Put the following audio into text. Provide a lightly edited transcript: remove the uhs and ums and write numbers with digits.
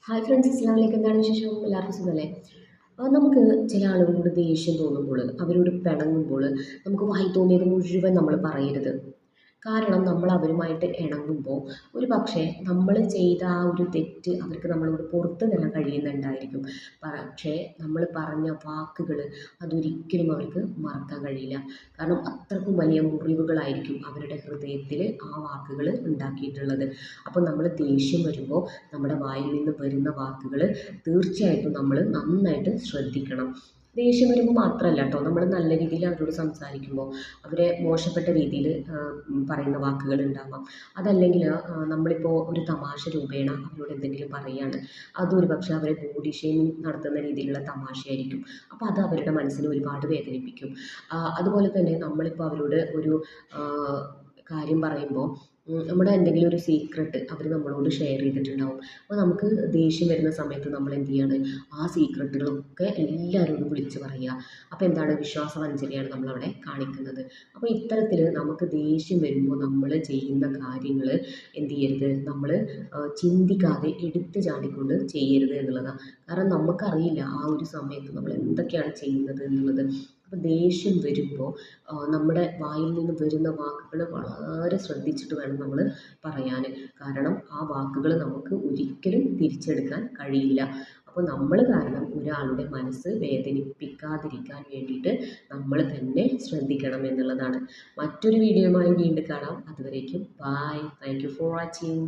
Hi friends, അസ്സലാമു അലൈക്കും. എന്താണ് വിശേഷം? എല്ലാവർക്കും സുഖമല്ലേ? നമുക്ക് ചില ആളുകളോട് ദേഷ്യം തോന്നുമ്പോൾ, അവരോട് പിണങ്ങുമ്പോൾ നമുക്ക് വായി തോന്നിയത് മുഴുവൻ നമ്മൾ പറയരുത്. കാരണം നമ്മൾ അവരുമായിട്ട് ഇണങ്ങുമ്പോൾ ഒരു പക്ഷേ നമ്മൾ ചെയ്ത ആ ഒരു തെറ്റ് അവർക്ക് നമ്മളോട് പുറത്തു തരാൻ കഴിയുന്നുണ്ടായിരിക്കും. പക്ഷേ നമ്മൾ പറഞ്ഞ വാക്കുകൾ അതൊരിക്കലും അവർക്ക് മറക്കാൻ കഴിയില്ല. കാരണം അത്രക്കും വലിയ മുറിവുകളായിരിക്കും അവരുടെ ഹൃദയത്തിൽ ആ വാക്കുകൾ ഉണ്ടാക്കിയിട്ടുള്ളത്. അപ്പോൾ നമ്മൾ ദേഷ്യം വരുമ്പോൾ നമ്മുടെ വായിൽ നിന്ന് വരുന്ന വാക്കുകൾ തീർച്ചയായിട്ടും നമ്മൾ നന്നായിട്ട് ശ്രദ്ധിക്കണം. ദേഷ്യം വരുമ്പോൾ മാത്രമല്ല കേട്ടോ, നമ്മൾ നല്ല രീതിയിൽ അവരോട് സംസാരിക്കുമ്പോൾ അവരെ മോശപ്പെട്ട രീതിയിൽ പറയുന്ന വാക്കുകൾ ഉണ്ടാവാം. അതല്ലെങ്കിൽ നമ്മളിപ്പോൾ ഒരു തമാശ രൂപേണ അവരോട് എന്തെങ്കിലും പറയുകയാണ്, അതൊരു പക്ഷേ അവരെ ബോഡി ഷെയ്മിങ് നടത്തുന്ന രീതിയിലുള്ള തമാശയായിരിക്കും. അപ്പോൾ അത് അവരുടെ മനസ്സിനെ ഒരുപാട് വേദനിപ്പിക്കും. അതുപോലെ തന്നെ നമ്മളിപ്പോൾ അവരോട് ഒരു ആ, കാര്യം പറയുമ്പോൾ നമ്മുടെ എന്തെങ്കിലും ഒരു സീക്രട്ട് അവർ നമ്മളോട് ഷെയർ ചെയ്തിട്ടുണ്ടാവും. അപ്പോൾ നമുക്ക് ദേഷ്യം വരുന്ന സമയത്ത് നമ്മൾ എന്ത് ചെയ്യാണ്, ആ സീക്രട്ടുകളൊക്കെ എല്ലാവരോടും വിളിച്ച് പറയുക. അപ്പോൾ എന്താണ്, വിശ്വാസവഞ്ചനയാണ് നമ്മളവിടെ കാണിക്കുന്നത്. അപ്പോൾ ഇത്തരത്തിൽ നമുക്ക് ദേഷ്യം വരുമ്പോൾ നമ്മൾ ചെയ്യുന്ന കാര്യങ്ങൾ എന്ത് ചെയ്യരുത്, നമ്മൾ ചിന്തിക്കാതെ എടുത്ത് ചാടിക്കൊണ്ട് ചെയ്യരുത് എന്നുള്ളതാണ്. കാരണം നമുക്കറിയില്ല ആ ഒരു സമയത്ത് നമ്മൾ എന്തൊക്കെയാണ് ചെയ്യുന്നത് എന്നുള്ളത്. അപ്പോൾ ദേഷ്യം വരുമ്പോൾ നമ്മുടെ വായിൽ നിന്ന് വരുന്ന വാക്കുകൾ വളരെ ശ്രദ്ധിച്ചിട്ട് വേണം നമ്മൾ പറയാൻ. കാരണം ആ വാക്കുകൾ നമുക്ക് ഒരിക്കലും തിരിച്ചെടുക്കാൻ കഴിയില്ല. അപ്പോൾ നമ്മൾ കാരണം ഒരാളുടെ മനസ്സ് വേദനിപ്പിക്കാതിരിക്കാൻ വേണ്ടിയിട്ട് നമ്മൾ തന്നെ ശ്രദ്ധിക്കണം എന്നുള്ളതാണ്. മറ്റൊരു വീഡിയോയുമായി വീണ്ടും കാണാം. അതുവരേക്കും bye. Thank you for watching.